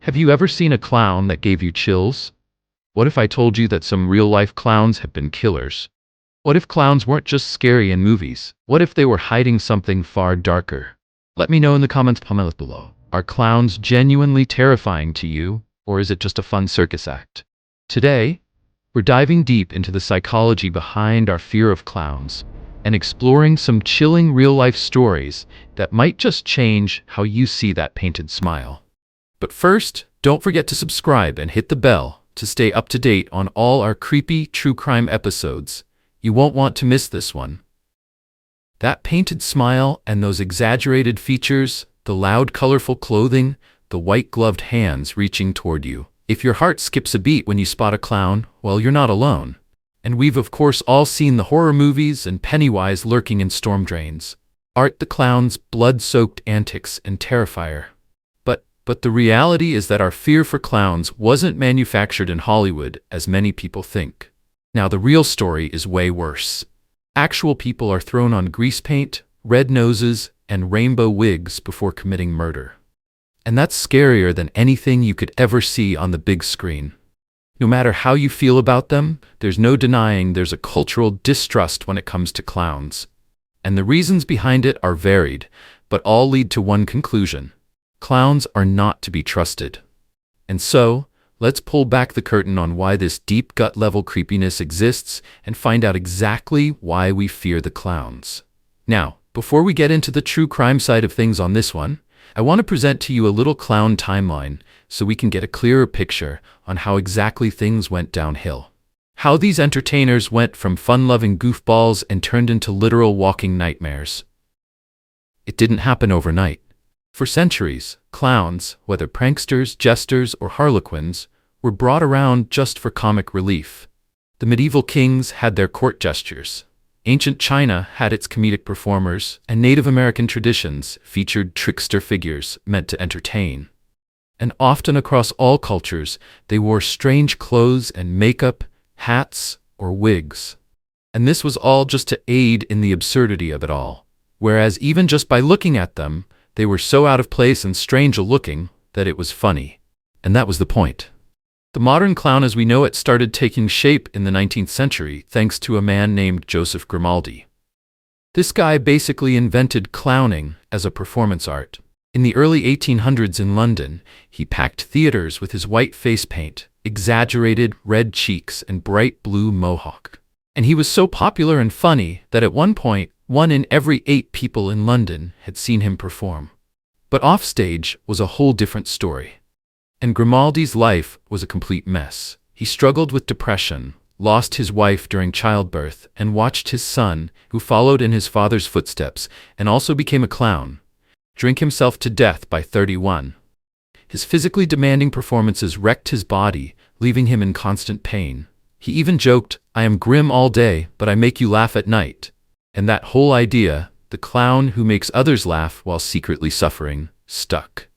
Have you ever seen a clown that gave you chills? What if I told you that some real-life clowns have been killers? What if clowns weren't just scary in movies? What if they were hiding something far darker? Let me know in the comments below. Are clowns genuinely terrifying to you, or is it just a fun circus act? Today, we're diving deep into the psychology behind our fear of clowns and exploring some chilling real-life stories that might just change how you see that painted smile. But first, don't forget to subscribe and hit the bell to stay up to date on all our creepy true crime episodes. You won't want to miss this one. That painted smile and those exaggerated features, the loud, colorful clothing, the white-gloved hands reaching toward you. If your heart skips a beat when you spot a clown, well, you're not alone. And we've of course all seen the horror movies and Pennywise lurking in storm drains. Art the clown's blood-soaked antics and Terrifier. But the reality is that our fear for clowns wasn't manufactured in Hollywood, as many people think. Now, the real story is way worse. Actual people are thrown on grease paint, red noses, and rainbow wigs before committing murder. And that's scarier than anything you could ever see on the big screen. No matter how you feel about them, there's no denying there's a cultural distrust when it comes to clowns. And the reasons behind it are varied, but all lead to one conclusion. Clowns are not to be trusted. And so, let's pull back the curtain on why this deep gut-level creepiness exists and find out exactly why we fear the clowns. Now, before we get into the true crime side of things on this one, I want to present to you a little clown timeline so we can get a clearer picture on how exactly things went downhill. How these entertainers went from fun-loving goofballs and turned into literal walking nightmares. It didn't happen overnight. For centuries, clowns, whether pranksters, jesters, or harlequins, were brought around just for comic relief. The medieval kings had their court gestures. Ancient China had its comedic performers, and Native American traditions featured trickster figures meant to entertain. And often across all cultures, they wore strange clothes and makeup, hats, or wigs. And this was all just to aid in the absurdity of it all. Whereas even just by looking at them, they were so out of place and strange-looking that it was funny. And that was the point. The modern clown as we know it started taking shape in the 19th century thanks to a man named Joseph Grimaldi. This guy basically invented clowning as a performance art. In the early 1800s in London, he packed theaters with his white face paint, exaggerated red cheeks, and bright blue mohawk. And he was so popular and funny that at one point, 1 in every 8 people in London had seen him perform. But offstage was a whole different story. And Grimaldi's life was a complete mess. He struggled with depression, lost his wife during childbirth, and watched his son, who followed in his father's footsteps and also became a clown, drink himself to death by 31. His physically demanding performances wrecked his body, leaving him in constant pain. He even joked, "I am grim all day, but I make you laugh at night." And that whole idea, the clown who makes others laugh while secretly suffering, stuck.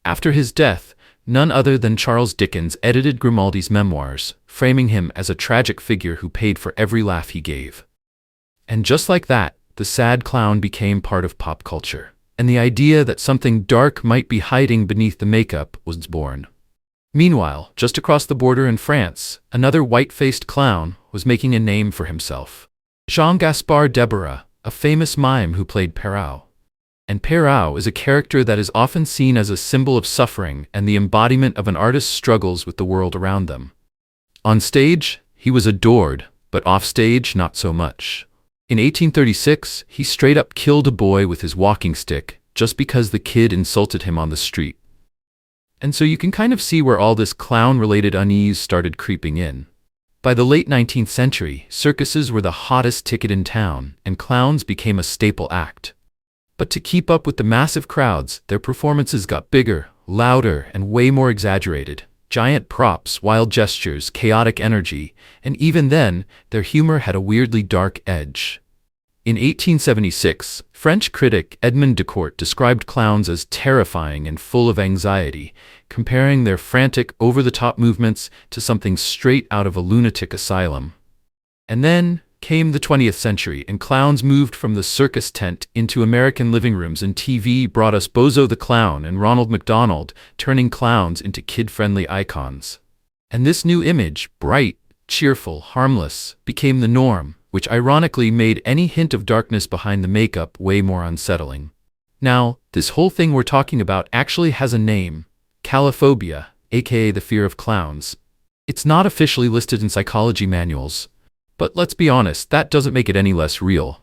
After his death, none other than Charles Dickens edited Grimaldi's memoirs, framing him as a tragic figure who paid for every laugh he gave. And just like that, the sad clown became part of pop culture. And the idea that something dark might be hiding beneath the makeup was born. Meanwhile, just across the border in France, another white-faced clown was making a name for himself. Jean-Gaspard Deborah, a famous mime who played Perrault. And Perrault is a character that is often seen as a symbol of suffering and the embodiment of an artist's struggles with the world around them. On stage, he was adored, but offstage, not so much. In 1836, he straight up killed a boy with his walking stick just because the kid insulted him on the street. And so you can kind of see where all this clown-related unease started creeping in. By the late 19th century, circuses were the hottest ticket in town, and clowns became a staple act. But to keep up with the massive crowds, their performances got bigger, louder, and way more exaggerated. Giant props, wild gestures, chaotic energy, and even then, their humor had a weirdly dark edge. In 1876, French critic Edmond Decourt described clowns as terrifying and full of anxiety, comparing their frantic, over-the-top movements to something straight out of a lunatic asylum. And then Came the 20th century, and clowns moved from the circus tent into American living rooms, and TV brought us Bozo the Clown and Ronald McDonald, turning clowns into kid-friendly icons. And this new image, bright, cheerful, harmless, became the norm, which ironically made any hint of darkness behind the makeup way more unsettling. Now, this whole thing we're talking about actually has a name: chalophobia, aka the fear of clowns. It's not officially listed in psychology manuals, but let's be honest, that doesn't make it any less real.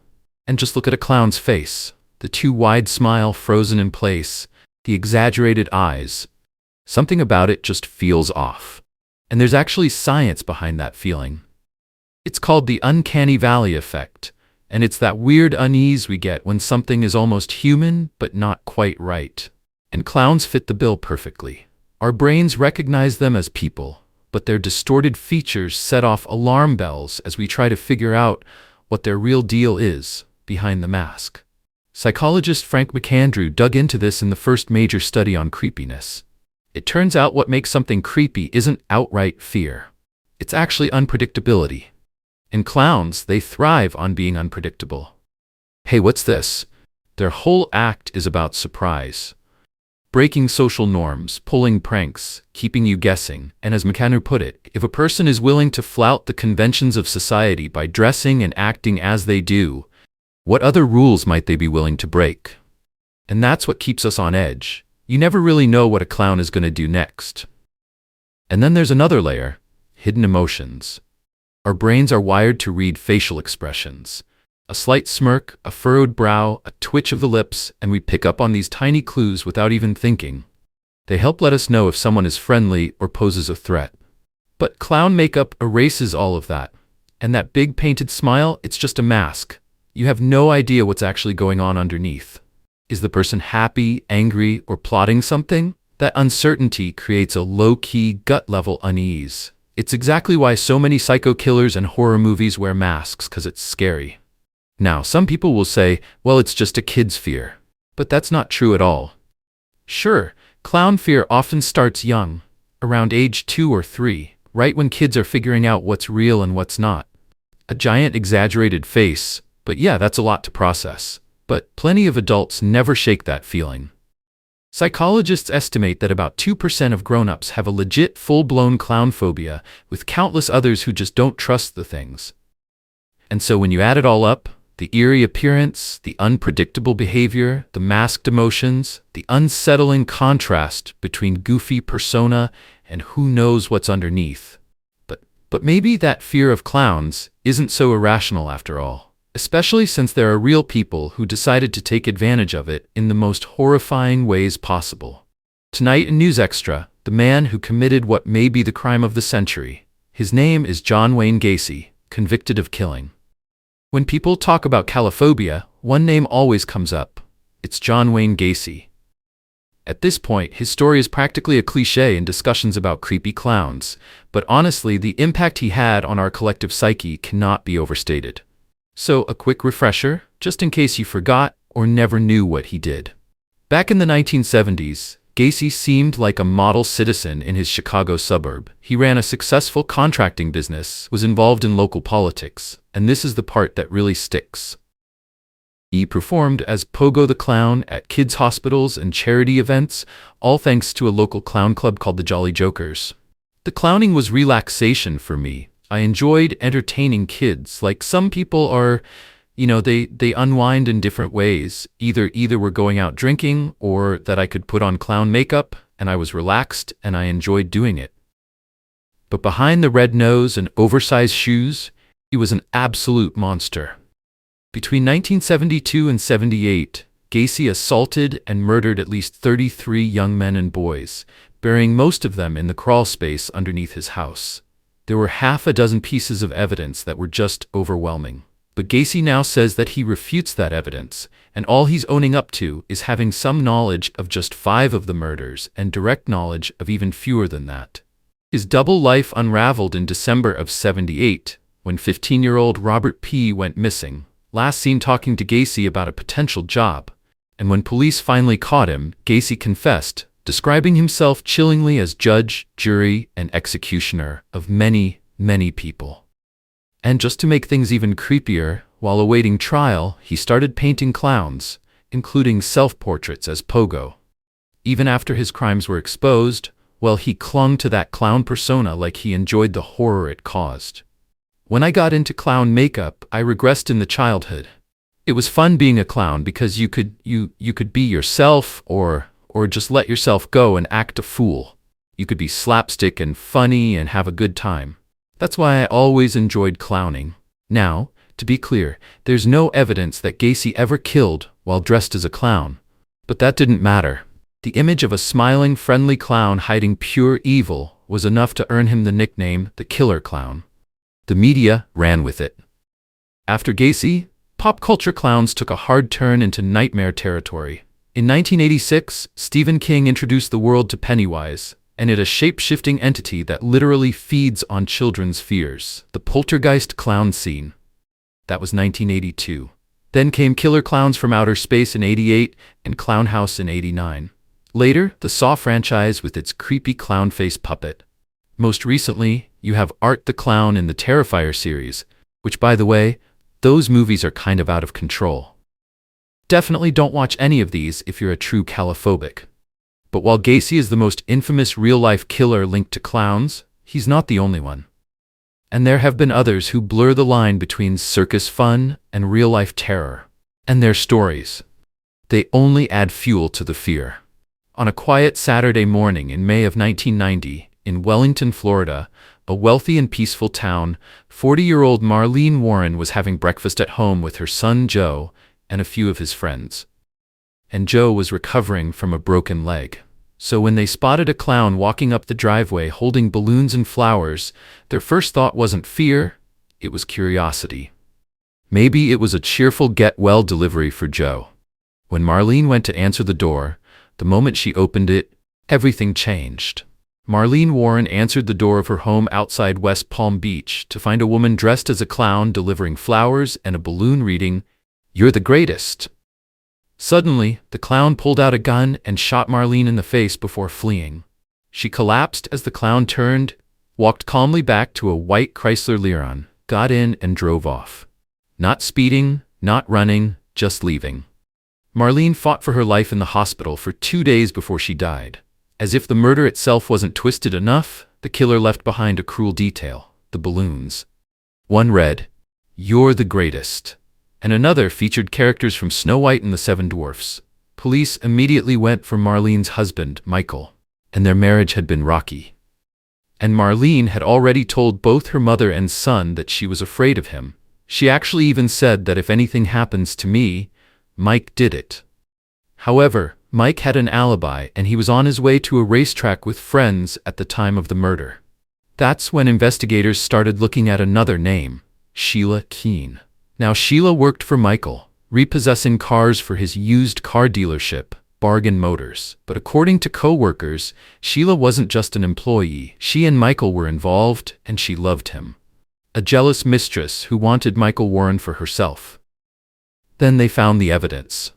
And just look at a clown's face. The too wide smile frozen in place, the exaggerated eyes. Something about it just feels off. And there's actually science behind that feeling. It's called the uncanny valley effect, and it's that weird unease we get when something is almost human but not quite right. And clowns fit the bill perfectly. Our brains recognize them as people, but their distorted features set off alarm bells as we try to figure out what their real deal is behind the mask. Psychologist Frank McAndrew dug into this in the first major study on creepiness. It turns out what makes something creepy isn't outright fear. It's actually unpredictability. In clowns, they thrive on being unpredictable. Hey, what's this? Their whole act is about surprise. Breaking social norms, pulling pranks, keeping you guessing, and as McAndrew put it, if a person is willing to flout the conventions of society by dressing and acting as they do, what other rules might they be willing to break? And that's what keeps us on edge. You never really know what a clown is going to do next. And then there's another layer: hidden emotions. Our brains are wired to read facial expressions. A slight smirk, a furrowed brow, a twitch of the lips, and we pick up on these tiny clues without even thinking. They help let us know if someone is friendly or poses a threat. But clown makeup erases all of that. And that big painted smile, it's just a mask. You have no idea what's actually going on underneath. Is the person happy, angry, or plotting something? That uncertainty creates a low-key, gut-level unease. It's exactly why so many psycho killers and horror movies wear masks, because it's scary. Now, some people will say, well, it's just a kid's fear. But that's not true at all. Sure, clown fear often starts young, around age 2 or 3, right when kids are figuring out what's real and what's not. A giant exaggerated face, but yeah, that's a lot to process. But plenty of adults never shake that feeling. Psychologists estimate that about 2% of grown-ups have a legit full-blown clown phobia, with countless others who just don't trust the things. And so when you add it all up, the eerie appearance, the unpredictable behavior, the masked emotions, the unsettling contrast between goofy persona and who knows what's underneath. But maybe that fear of clowns isn't so irrational after all, especially since there are real people who decided to take advantage of it in the most horrifying ways possible. Tonight in News Extra, the man who committed what may be the crime of the century. His name is John Wayne Gacy, convicted of killing. When people talk about chalophobia, one name always comes up. It's John Wayne Gacy. At this point, his story is practically a cliché in discussions about creepy clowns, but honestly, the impact he had on our collective psyche cannot be overstated. So, a quick refresher, just in case you forgot or never knew what he did. Back in the 1970s, Gacy seemed like a model citizen in his Chicago suburb. He ran a successful contracting business, was involved in local politics, and this is the part that really sticks. He performed as Pogo the Clown at kids' hospitals and charity events, all thanks to a local clown club called the Jolly Jokers. The clowning was relaxation for me. I enjoyed entertaining kids. Like some people are, they unwind in different ways. Either we're going out drinking, or that I could put on clown makeup, and I was relaxed and I enjoyed doing it. But behind the red nose and oversized shoes, he was an absolute monster. Between 1972 and 78, Gacy assaulted and murdered at least 33 young men and boys, burying most of them in the crawl space underneath his house. There were half a dozen pieces of evidence that were just overwhelming. But Gacy now says that he refutes that evidence, and all he's owning up to is having some knowledge of just 5 of the murders and direct knowledge of even fewer than that. His double life unraveled in December of 78, when 15-year-old Robert P. went missing, last seen talking to Gacy about a potential job. And when police finally caught him, Gacy confessed, describing himself chillingly as judge, jury, and executioner of many, many people. And just to make things even creepier, while awaiting trial, he started painting clowns, including self-portraits as Pogo. Even after his crimes were exposed, well, he clung to that clown persona like he enjoyed the horror it caused. When I got into clown makeup, I regressed in the childhood. It was fun being a clown because you could be yourself or just let yourself go and act a fool. You could be slapstick and funny and have a good time. That's why I always enjoyed clowning. Now, to be clear, there's no evidence that Gacy ever killed while dressed as a clown. But that didn't matter. The image of a smiling, friendly clown hiding pure evil was enough to earn him the nickname the Killer Clown. The media ran with it. After Gacy, pop culture clowns took a hard turn into nightmare territory. In 1986, Stephen King introduced the world to Pennywise, and it a shape-shifting entity that literally feeds on children's fears. The poltergeist clown scene. That was 1982. Then came Killer Clowns from Outer Space in 88 and Clown House in 89. Later, the Saw franchise with its creepy clown face puppet. Most recently, you have Art the Clown in the Terrifier series, which, by the way, those movies are kind of out of control. Definitely don't watch any of these if you're a true chalophobic. But while Gacy is the most infamous real-life killer linked to clowns, he's not the only one. And there have been others who blur the line between circus fun and real-life terror. And their stories, they only add fuel to the fear. On a quiet Saturday morning in May of 1990, in Wellington, Florida, a wealthy and peaceful town, 40-year-old Marlene Warren was having breakfast at home with her son Joe and a few of his friends. And Joe was recovering from a broken leg. So when they spotted a clown walking up the driveway holding balloons and flowers, their first thought wasn't fear, it was curiosity. Maybe it was a cheerful get-well delivery for Joe. When Marlene went to answer the door, the moment she opened it, everything changed. Marlene Warren answered the door of her home outside West Palm Beach to find a woman dressed as a clown delivering flowers and a balloon reading, "You're the greatest." Suddenly, the clown pulled out a gun and shot Marlene in the face before fleeing. She collapsed as the clown turned, walked calmly back to a white Chrysler Lyron, got in and drove off. Not speeding, not running, just leaving. Marlene fought for her life in the hospital for 2 days before she died. As if the murder itself wasn't twisted enough, the killer left behind a cruel detail: the balloons. One read, "You're the greatest," and another featured characters from Snow White and the Seven Dwarfs. Police immediately went for Marlene's husband, Michael, and their marriage had been rocky. And Marlene had already told both her mother and son that she was afraid of him. She actually even said that if anything happens to me, Mike did it. However, Mike had an alibi and he was on his way to a racetrack with friends at the time of the murder. That's when investigators started looking at another name, Sheila Keene. Now Sheila worked for Michael, repossessing cars for his used car dealership, Bargain Motors. But according to co-workers, Sheila wasn't just an employee. She and Michael were involved and she loved him. A jealous mistress who wanted Michael Warren for herself. Then they found the evidence.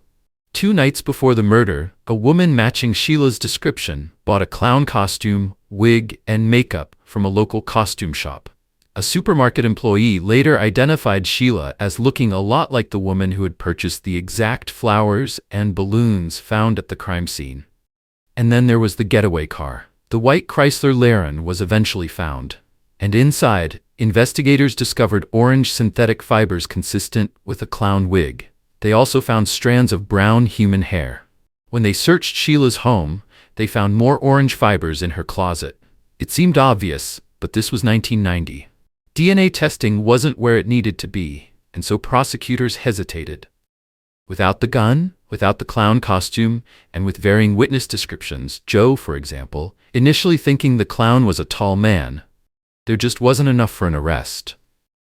2 nights before the murder, a woman matching Sheila's description bought a clown costume, wig, and makeup from a local costume shop. A supermarket employee later identified Sheila as looking a lot like the woman who had purchased the exact flowers and balloons found at the crime scene. And then there was the getaway car. The white Chrysler Lyron was eventually found. And inside, investigators discovered orange synthetic fibers consistent with a clown wig. They also found strands of brown human hair. When they searched Sheila's home, they found more orange fibers in her closet. It seemed obvious, but this was 1990. DNA testing wasn't where it needed to be, and so prosecutors hesitated. Without the gun, without the clown costume, and with varying witness descriptions, Joe, for example, initially thinking the clown was a tall man, there just wasn't enough for an arrest.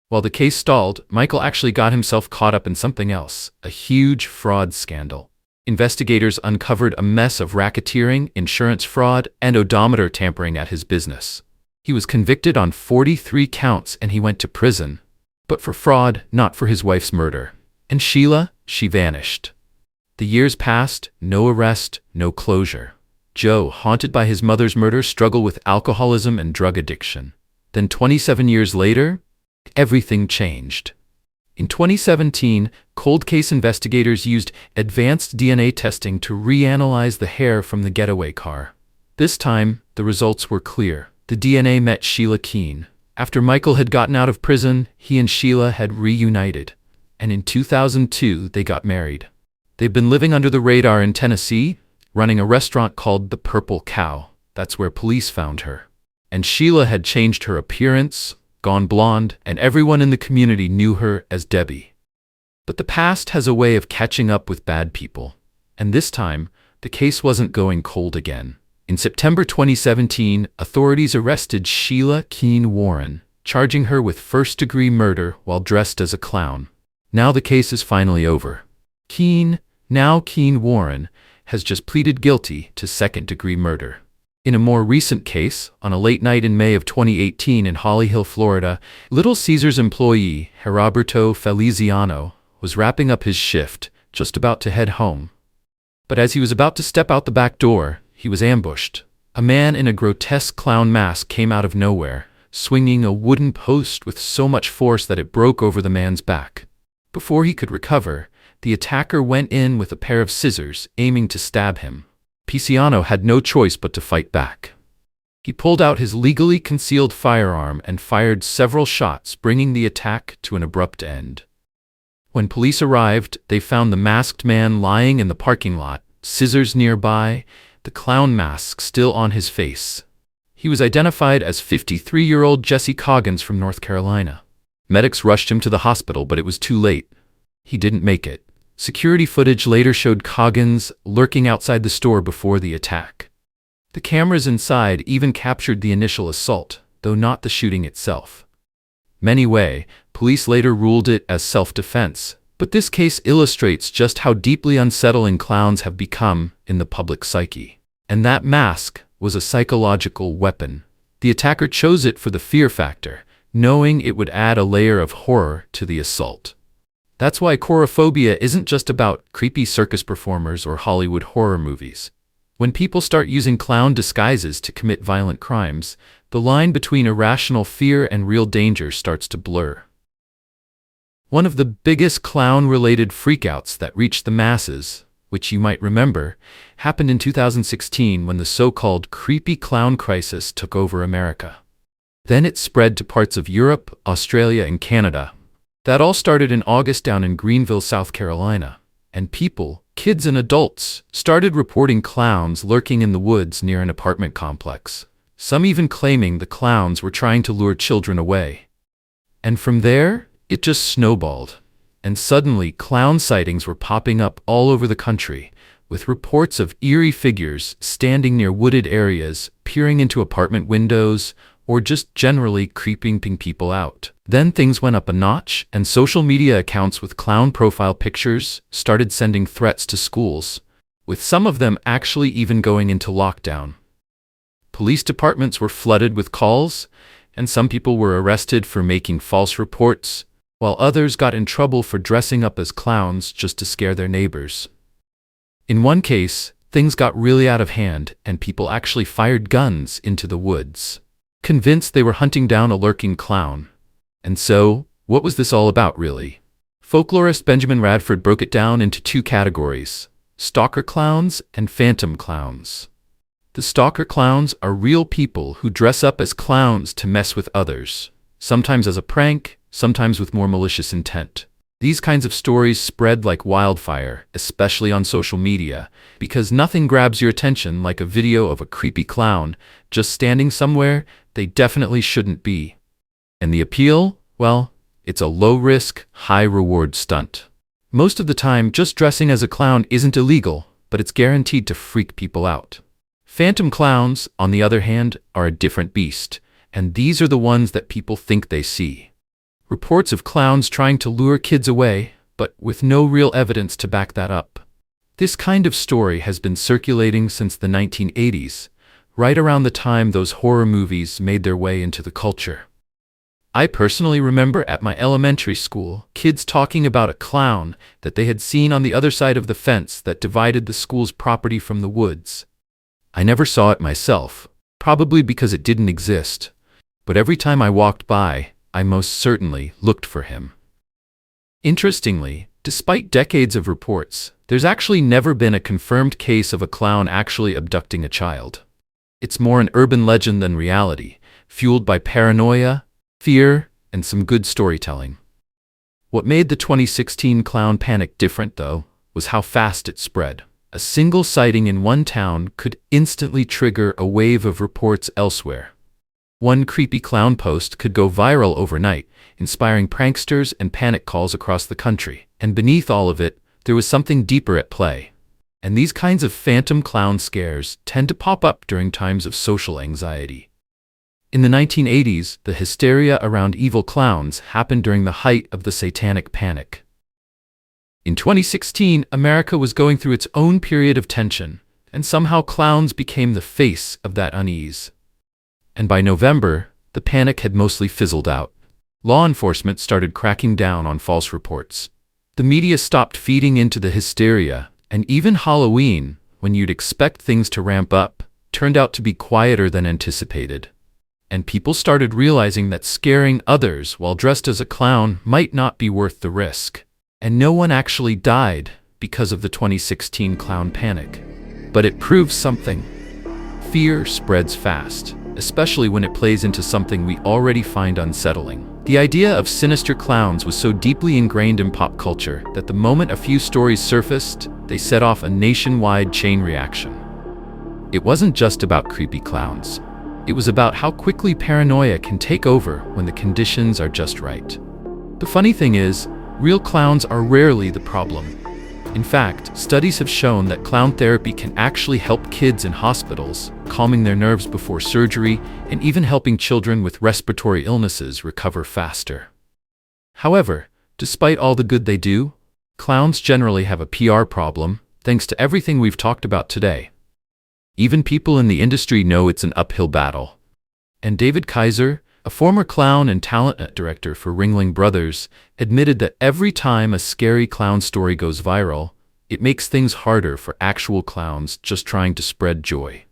While the case stalled, Michael actually got himself caught up in something else, a huge fraud scandal. Investigators uncovered a mess of racketeering, insurance fraud, and odometer tampering at his business. He was convicted on 43 counts and he went to prison. But for fraud, not for his wife's murder. And Sheila, she vanished. The years passed, no arrest, no closure. Joe, haunted by his mother's murder, struggled with alcoholism and drug addiction. Then 27 years later, Everything changed. In 2017, cold case investigators used advanced DNA testing to reanalyze the hair from the getaway car. This time, the results were clear. The DNA met Sheila Keene. After Michael had gotten out of prison, he and Sheila had reunited. And in 2002, they got married. They've been living under the radar in Tennessee, running a restaurant called the Purple Cow. That's where police found her. And Sheila had changed her appearance, gone blonde, and everyone in the community knew her as Debbie. But the past has a way of catching up with bad people. And this time, the case wasn't going cold again. In September 2017, authorities arrested Sheila Keene Warren, charging her with first-degree murder while dressed as a clown. Now the case is finally over. Keene, now Keene Warren, has just pleaded guilty to second-degree murder. In a more recent case, on a late night in May of 2018 in Holly Hill, Florida, Little Caesars employee Heriberto Feliciano was wrapping up his shift, just about to head home. But as he was about to step out the back door, he was ambushed. A man in a grotesque clown mask came out of nowhere, swinging a wooden post with so much force that it broke over the man's back. Before he could recover, the attacker went in with a pair of scissors, aiming to stab him. Feliciano had no choice but to fight back. He pulled out his legally concealed firearm and fired several shots, bringing the attack to an abrupt end. When police arrived, they found the masked man lying in the parking lot, scissors nearby, the clown mask still on his face. He was identified as 53-year-old Jesse Coggins from North Carolina. Medics rushed him to the hospital, but it was too late. He didn't make it. Security footage later showed Coggins lurking outside the store before the attack. The cameras inside even captured the initial assault, though not the shooting itself. Anyway, police later ruled it as self-defense, but this case illustrates just how deeply unsettling clowns have become in the public psyche. And that mask was a psychological weapon. The attacker chose it for the fear factor, knowing it would add a layer of horror to the assault. That's why chalophobia isn't just about creepy circus performers or Hollywood horror movies. When people start using clown disguises to commit violent crimes, the line between irrational fear and real danger starts to blur. One of the biggest clown-related freakouts that reached the masses, which you might remember, happened in 2016 when the so-called creepy clown crisis took over America. Then it spread to parts of Europe, Australia, and Canada. That all started in August down in Greenville, South Carolina, and people, kids and adults, started reporting clowns lurking in the woods near an apartment complex, some even claiming the clowns were trying to lure children away. And from there, it just snowballed, and suddenly clown sightings were popping up all over the country, with reports of eerie figures standing near wooded areas, peering into apartment windows, or just generally creeping people out. Then things went up a notch, and social media accounts with clown profile pictures started sending threats to schools, with some of them actually even going into lockdown. Police departments were flooded with calls, and some people were arrested for making false reports, while others got in trouble for dressing up as clowns just to scare their neighbors. In one case, things got really out of hand, and people actually fired guns into the woods, convinced they were hunting down a lurking clown. And so, what was this all about, really? Folklorist Benjamin Radford broke it down into two categories: stalker clowns and phantom clowns. The stalker clowns are real people who dress up as clowns to mess with others, sometimes as a prank, sometimes with more malicious intent. These kinds of stories spread like wildfire, especially on social media, because nothing grabs your attention like a video of a creepy clown just standing somewhere they definitely shouldn't be. And the appeal? Well, it's a low-risk, high-reward stunt. Most of the time, just dressing as a clown isn't illegal, but it's guaranteed to freak people out. Phantom clowns, on the other hand, are a different beast, and these are the ones that people think they see. Reports of clowns trying to lure kids away, but with no real evidence to back that up. This kind of story has been circulating since the 1980s, right around the time those horror movies made their way into the culture. I personally remember at my elementary school, kids talking about a clown that they had seen on the other side of the fence that divided the school's property from the woods. I never saw it myself, probably because it didn't exist, but every time I walked by, I most certainly looked for him. Interestingly, despite decades of reports, there's actually never been a confirmed case of a clown actually abducting a child. It's more an urban legend than reality, fueled by paranoia, fear, and some good storytelling. What made the 2016 clown panic different, though, was how fast it spread. A single sighting in one town could instantly trigger a wave of reports elsewhere. One creepy clown post could go viral overnight, inspiring pranksters and panic calls across the country. And beneath all of it, there was something deeper at play. And these kinds of phantom clown scares tend to pop up during times of social anxiety. In the 1980s, the hysteria around evil clowns happened during the height of the Satanic Panic. In 2016, America was going through its own period of tension, and somehow clowns became the face of that unease. And by November, the panic had mostly fizzled out. Law enforcement started cracking down on false reports. The media stopped feeding into the hysteria, and even Halloween, when you'd expect things to ramp up, turned out to be quieter than anticipated. And people started realizing that scaring others while dressed as a clown might not be worth the risk. And no one actually died because of the 2016 clown panic. But it proves something. Fear spreads fast, especially when it plays into something we already find unsettling. The idea of sinister clowns was so deeply ingrained in pop culture that the moment a few stories surfaced, they set off a nationwide chain reaction. It wasn't just about creepy clowns. It was about how quickly paranoia can take over when the conditions are just right. The funny thing is, real clowns are rarely the problem. In fact, studies have shown that clown therapy can actually help kids in hospitals, calming their nerves before surgery, and even helping children with respiratory illnesses recover faster. However, despite all the good they do, clowns generally have a PR problem, thanks to everything we've talked about today. Even people in the industry know it's an uphill battle. And David Kaiser, a former clown and talent director for Ringling Brothers, admitted that every time a scary clown story goes viral, it makes things harder for actual clowns just trying to spread joy.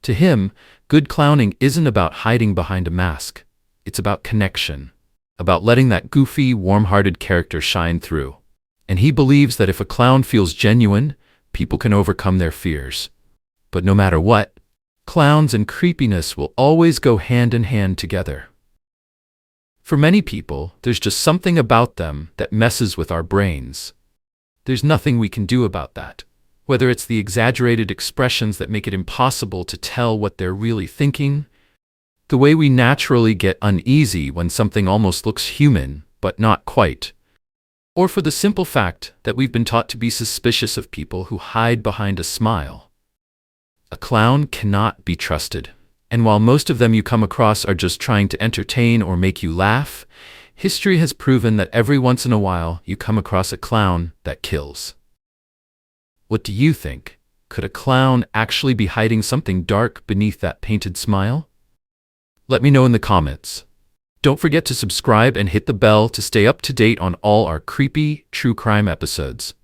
To him, good clowning isn't about hiding behind a mask. It's about connection, about letting that goofy, warm-hearted character shine through. And he believes that if a clown feels genuine, people can overcome their fears. But no matter what, clowns and creepiness will always go hand in hand together. For many people, there's just something about them that messes with our brains. There's nothing we can do about that. Whether it's the exaggerated expressions that make it impossible to tell what they're really thinking, the way we naturally get uneasy when something almost looks human, but not quite, or for the simple fact that we've been taught to be suspicious of people who hide behind a smile. A clown cannot be trusted. And while most of them you come across are just trying to entertain or make you laugh, history has proven that every once in a while you come across a clown that kills. What do you think? Could a clown actually be hiding something dark beneath that painted smile? Let me know in the comments. Don't forget to subscribe and hit the bell to stay up to date on all our creepy, true crime episodes.